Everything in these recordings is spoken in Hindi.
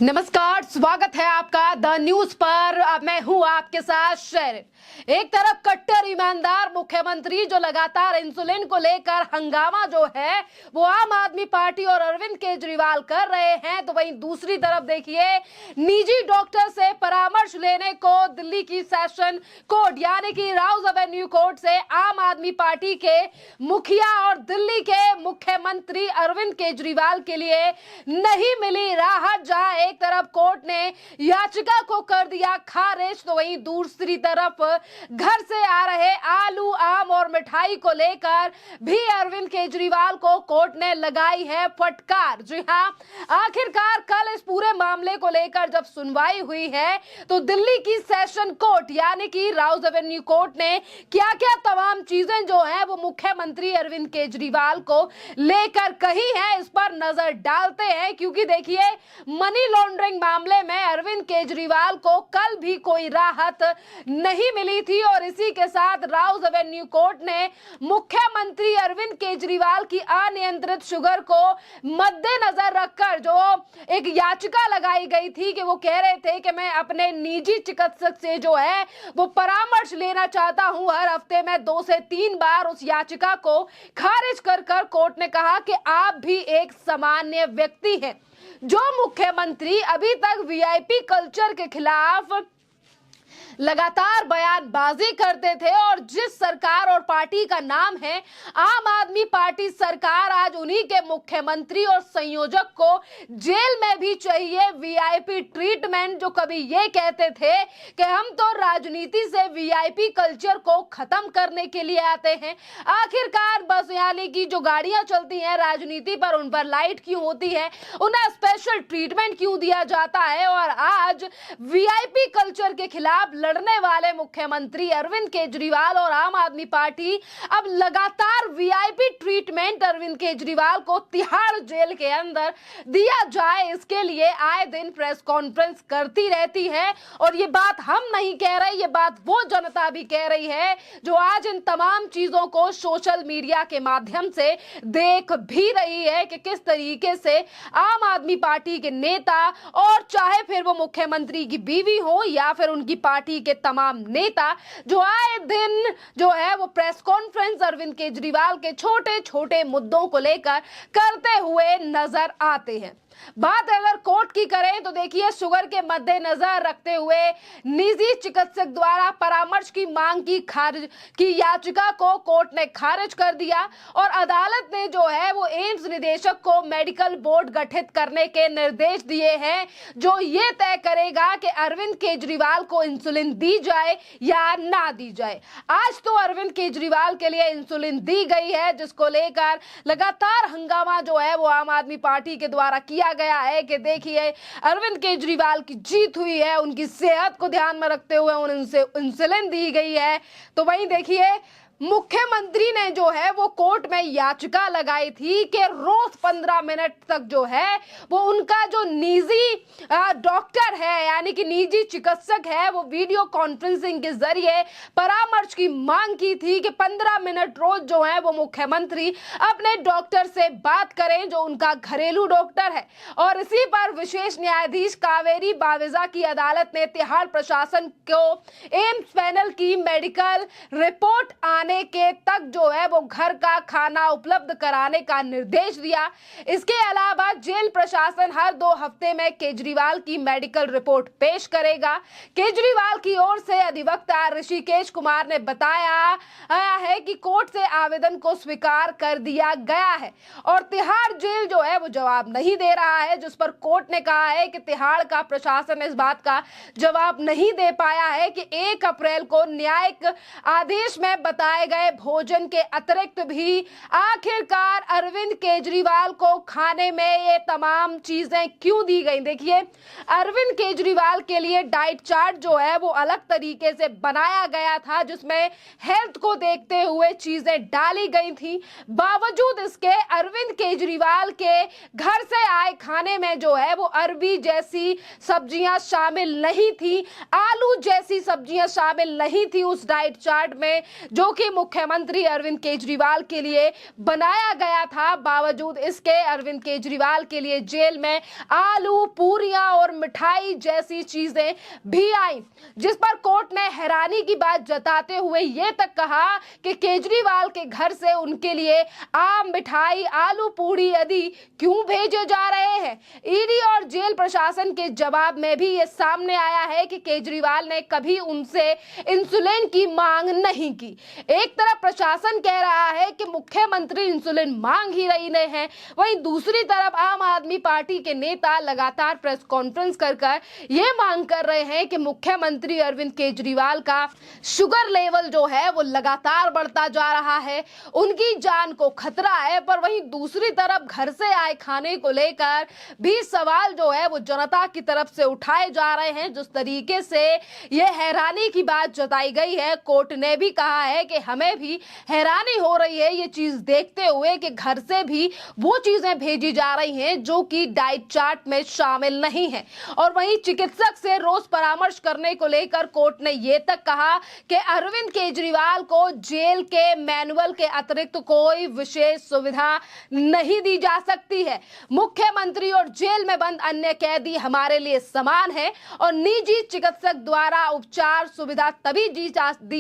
नमस्कार, स्वागत है आपका द न्यूज पर। अब मैं हूं आपके साथ शेर। एक तरफ कट्टर ईमानदार मुख्यमंत्री जो लगातार इंसुलिन को लेकर हंगामा जो है वो आम आदमी पार्टी और अरविंद केजरीवाल कर रहे हैं, तो वहीं दूसरी तरफ देखिए निजी डॉक्टर से परामर्श लेने को दिल्ली की सेशन कोर्ट यानी कि राउज एवेन्यू कोर्ट से आम आदमी पार्टी के मुखिया और दिल्ली के मुख्यमंत्री अरविंद केजरीवाल के लिए नहीं मिली राहत। जहां एक तरफ कोर्ट ने याचिका को कर दिया खारिज, तो वहीं दूसरी तरफ घर से आ रहे आलू, आम और मिठाई को लेकर भी अरविंद केजरीवाल को कोर्ट ने लगाई है फटकार। जी हां, आखिरकार कल इस पूरे मामले को लेकर जब सुनवाई हुई है तो दिल्ली की सेशन कोर्ट यानी कि राउज एवेन्यू कोर्ट ने क्या क्या तमाम चीजें जो है वो मुख्यमंत्री अरविंद केजरीवाल को लेकर कही है, इस पर नजर डालते हैं। क्योंकि देखिए मनी लॉन्ड्रिंग मामले में अरविंद केजरीवाल को कल भी कोई राहत नहीं मिली थी और इसी के साथ राउज एवेन्यू कोर्ट ने मुख्यमंत्री अरविंद केजरीवाल की अनियंत्रित शुगर को मद्देनजर रखकर जो एक याचिका लगाई गई थी कि वो कह रहे थे कि मैं अपने निजी चिकित्सक से जो है वो परामर्श लेना चाहता हूं हर हफ्ते में 2 से 3 बार, उस याचिका को खारिज कर कोर्ट ने कहा कि आप भी एक सामान्य व्यक्ति हैं। जो मुख्यमंत्री अभी तक वीआईपी कल्चर के खिलाफ लगातार बयानबाजी करते थे और जिस सरकार और पार्टी का नाम है आम आदमी पार्टी सरकार, आज उन्हीं के मुख्यमंत्री और संयोजक को जेल में भी चाहिए वीआईपी ट्रीटमेंट। जो कभी ये कहते थे कि हम तो राजनीति से वीआईपी कल्चर को खत्म करने के लिए आते हैं, आखिरकार बस यानी कि जो गाड़ियां चलती हैं राजनीति पर उन पर लाइट क्यों होती है, उन्हें स्पेशल ट्रीटमेंट क्यों दिया जाता है। और आज वीआईपी कल्चर के खिलाफ लड़ने वाले मुख्यमंत्री अरविंद केजरीवाल और आम आदमी पार्टी अब लगातार वीआईपी ट्रीटमेंट अरविंद केजरीवाल को तिहाड़ जेल के अंदर दिया जाए, इसके लिए आए दिन प्रेस कॉन्फ्रेंस करती रहती है। और ये बात हम नहीं कह रहे, ये बात वो जनता भी कह रही है जो आज इन तमाम चीजों को सोशल मीडिया के माध्यम से देख भी रही है कि किस तरीके से आम आदमी पार्टी के नेता, और चाहे फिर वो मुख्यमंत्री की बीवी हो या फिर उनकी पार्टी के तमाम नेता, जो आए दिन जो है वो प्रेस कॉन्फ्रेंस अरविंद केजरीवाल के छोटे छोटे मुद्दों को लेकर करते हुए नजर आते हैं। बात अगर कोर्ट की करें तो देखिए शुगर के मद्देनजर रखते हुए निजी चिकित्सक द्वारा परामर्श की मांग की याचिका को कोर्ट ने खारिज कर दिया और अदालत ने जो है वो एम्स निदेशक को मेडिकल बोर्ड गठित करने के निर्देश दिए हैं जो ये तय करेगा कि अरविंद केजरीवाल को इंसुलिन दी जाए या ना दी जाए। आज तो अरविंद केजरीवाल के लिए इंसुलिन दी गई है, जिसको लेकर लगातार हंगामा जो है वो आम आदमी पार्टी के द्वारा किया गया है कि देखिए अरविंद केजरीवाल की जीत हुई है, उनकी सेहत को ध्यान में रखते हुए उनसे इंसुलिन दी गई है। तो वहीं देखिए मुख्यमंत्री ने जो है वो कोर्ट में याचिका लगाई थी कि रोज 15 मिनट तक जो है वो उनका जो निजी डॉक्टर है यानी कि निजी चिकित्सक है वो वीडियो कॉन्फ्रेंसिंग के जरिए परामर्श की मांग की थी कि 15 मिनट रोज जो है वो मुख्यमंत्री अपने डॉक्टर से बात करें जो उनका घरेलू डॉक्टर है। और इसी पर विशेष न्यायाधीश कावेरी बावेजा की अदालत ने तिहाड़ प्रशासन को एम्स पैनल की मेडिकल रिपोर्ट आने के तक जो है वो घर का खाना उपलब्ध कराने का निर्देश दिया। इसके अलावा जेल प्रशासन हर 2 हफ्ते में केजरीवाल की मेडिकल रिपोर्ट पेश करेगा। केजरीवाल की ओर से अधिवक्ता ऋषिकेश कुमार ने बताया है कि कोर्ट से आवेदन को स्वीकार कर दिया गया है और तिहाड़ जेल जो है वो जवाब नहीं दे रहा है, जिस पर कोर्ट ने कहा है कि तिहाड़ का प्रशासन इस बात का जवाब नहीं दे पाया है कि 1 अप्रैल को न्यायिक आदेश में बताया गए भोजन के अतिरिक्त भी आखिरकार अरविंद केजरीवाल को खाने में ये तमाम चीजें क्यों दी गई। देखिए अरविंद केजरीवाल के लिए डाइट चार्ट जो है वो अलग तरीके से बनाया गया था जिसमें हेल्थ को देखते हुए चीजें डाली गई थी। बावजूद इसके अरविंद केजरीवाल के घर से आए खाने में जो है वो अरबी जैसी सब्जियां शामिल नहीं थी, आलू जैसी सब्जियां शामिल नहीं थी उस डाइट चार्ट में जो कि मुख्यमंत्री अरविंद केजरीवाल के लिए बनाया गया था। बावजूद इसके अरविंद केजरीवाल के लिए जेल में आलू, पूरियां और मिठाई जैसी चीजें भी आई, जिस पर कोर्ट ने हैरानी की बात जताते हुए ये तक कहा कि केजरीवाल के घर से उनके लिए आम, मिठाई, आलू पूड़ी आदि क्यों भेजे जा रहे हैं। ईडी और जेल प्रशासन के जवाब में भी ये सामने आया है कि केजरीवाल ने कभी उनसे इंसुलिन की मांग नहीं की। एक तरफ प्रशासन कह रहा है कि मुख्यमंत्री इंसुलिन मांग ही रहे हैं, वहीं दूसरी तरफ आम आदमी पार्टी के नेता लगातार प्रेस कॉन्फ्रेंस कर ये मांग कर रहे हैं कि मुख्यमंत्री अरविंद केजरीवाल का शुगर लेवल जो है वो लगातार बढ़ता जा रहा है, उनकी जान को खतरा है। पर वहीं दूसरी तरफ घर से आए खाने को लेकर भी सवाल जो है वो जनता की तरफ से उठाए जा रहे हैं। जिस तरीके से ये हैरानी की बात जताई गई है, कोर्ट ने भी कहा है कि हमें भी हैरानी हो रही है ये चीज देखते हुए कि घर से भी वो चीजें भेजी जा रही हैं जो कि डाइट चार्ट में शामिल नहीं है। और वहीं चिकित्सक से रोज परामर्श करने को लेकर कोर्ट ने यह तक कहा कि अरविंद केजरीवाल को जेल के मैनुअल के अतिरिक्त कोई विशेष सुविधा नहीं दी जा सकती है। मुख्यमंत्री और जेल में बंद अन्य कैदी हमारे लिए समान है और निजी चिकित्सक द्वारा उपचार सुविधा तभी दी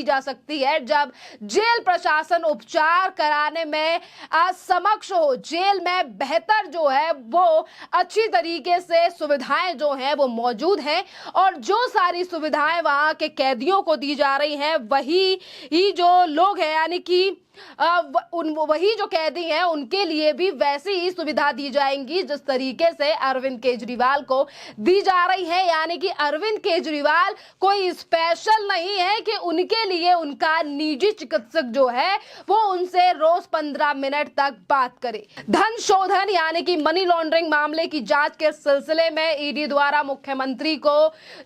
जा सकती है जब जेल प्रशासन उपचार कराने में असमक्ष हो। जेल में बेहतर जो है वो अच्छी तरीके से सुविधाएं जो हैं वो मौजूद हैं और जो सारी सुविधाएं वहां के कैदियों को दी जा रही हैं वही ही जो लोग हैं यानी कि वही जो कैदी हैं उनके लिए भी वैसी ही सुविधा दी जाएंगी जिस तरीके से अरविंद केजरीवाल को दी जा रही है। यानी कि अरविंद केजरीवाल कोई स्पेशल नहीं है कि उनके लिए उनका निजी चिकित्सक जो है वो उनसे रोज 15 मिनट तक बात करे। धन शोधन यानी कि मनी लॉन्ड्रिंग मामले की जांच के सिलसिले में ईडी द्वारा मुख्यमंत्री को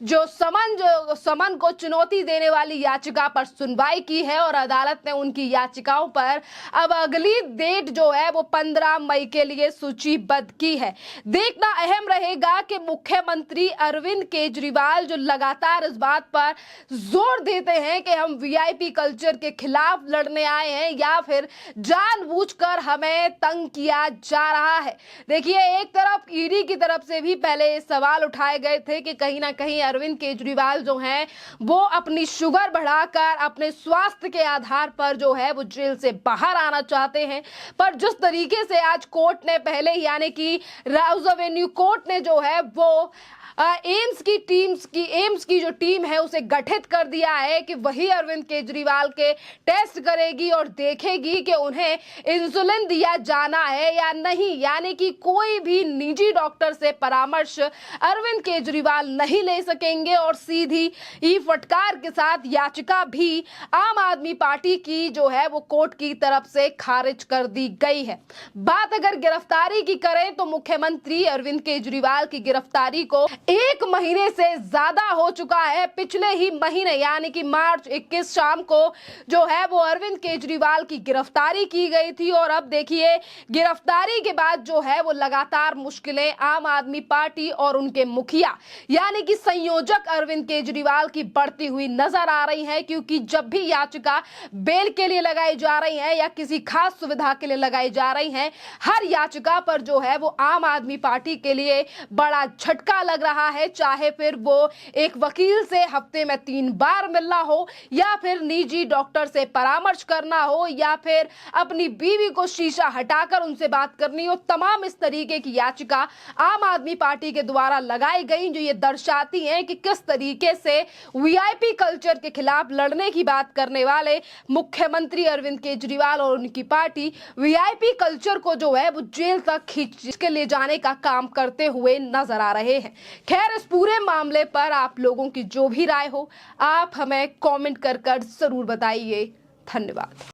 जो समन को चुनौती देने वाली याचिका पर सुनवाई की है और अदालत ने उनकी याचिकाओं पर अब अगली डेट जो है वो 15 मई के लिए सूचीबद्ध की है। देखना अहम रहेगा कि मुख्यमंत्री अरविंद केजरीवाल जो लगातार इस बात पर जोर देते हैं कि हम वीआईपी कल्चर के खिलाफ लड़ने आए हैं या फिर जानबूझकर हमें तंग किया जा रहा है। देखिए, एक तरफ ईडी की तरफ से भी पहले सवाल उठाए गए थे कि कहीं ना कहीं अरविंद केजरीवाल जो हैं वो अपनी शुगर बढ़ाकर अपने स्वास्थ्य के आधार पर जो है वो जेल से बाहर आना चाहते हैं। पर जिस तरीके से आज कोर्ट ने पहले ही यानी कि राउज एवेन्यू कोर्ट ने जो है वो एम्स की जो टीम है उसे गठित कर दिया है कि वही अरविंद केजरीवाल के टेस्ट करेगी और देखेगी कि उन्हें इंसुलिन दिया जाना है या नहीं। यानी कि कोई भी निजी डॉक्टर से परामर्श अरविंद केजरीवाल नहीं ले सकेंगे और सीधी ही फटकार के साथ याचिका भी आम आदमी पार्टी की जो है वो कोर्ट की तरफ से खारिज कर दी गई है। बात अगर गिरफ्तारी की करें तो मुख्यमंत्री अरविंद केजरीवाल की गिरफ्तारी को 1 महीने से ज्यादा हो चुका है। पिछले ही महीने यानी कि मार्च 21 शाम को जो है वो अरविंद केजरीवाल की गिरफ्तारी की गई थी और अब देखिए गिरफ्तारी के बाद जो है वो लगातार मुश्किलें आम आदमी पार्टी और उनके मुखिया यानी कि संयोजक अरविंद केजरीवाल की बढ़ती हुई नजर आ रही है। क्योंकि जब भी याचिका बेल के लिए लगाई जा रही है या किसी खास सुविधा के लिए लगाई जा रही है, हर याचिका पर जो है वो आम आदमी पार्टी के लिए बड़ा झटका लग रहा है। चाहे फिर वो एक वकील से हफ्ते में 3 बार मिलना हो या फिर निजी डॉक्टर से परामर्श करना हो या फिर अपनी बीवी को शीशा हटाकर उनसे बात करनी हो, तमाम इस तरीके की याचिका आम आदमी पार्टी के द्वारा लगाई गई जो ये दर्शाती हैं कि किस तरीके से वीआईपी कल्चर के खिलाफ लड़ने की बात करने वाले मुख्यमंत्री अरविंद केजरीवाल और उनकी पार्टी वीआईपी कल्चर को जो है वो जेल तक खींच के ले जाने का काम करते हुए नजर आ रहे हैं। खैर, इस पूरे मामले पर आप लोगों की जो भी राय हो आप हमें कमेंट कर जरूर बताइए। धन्यवाद।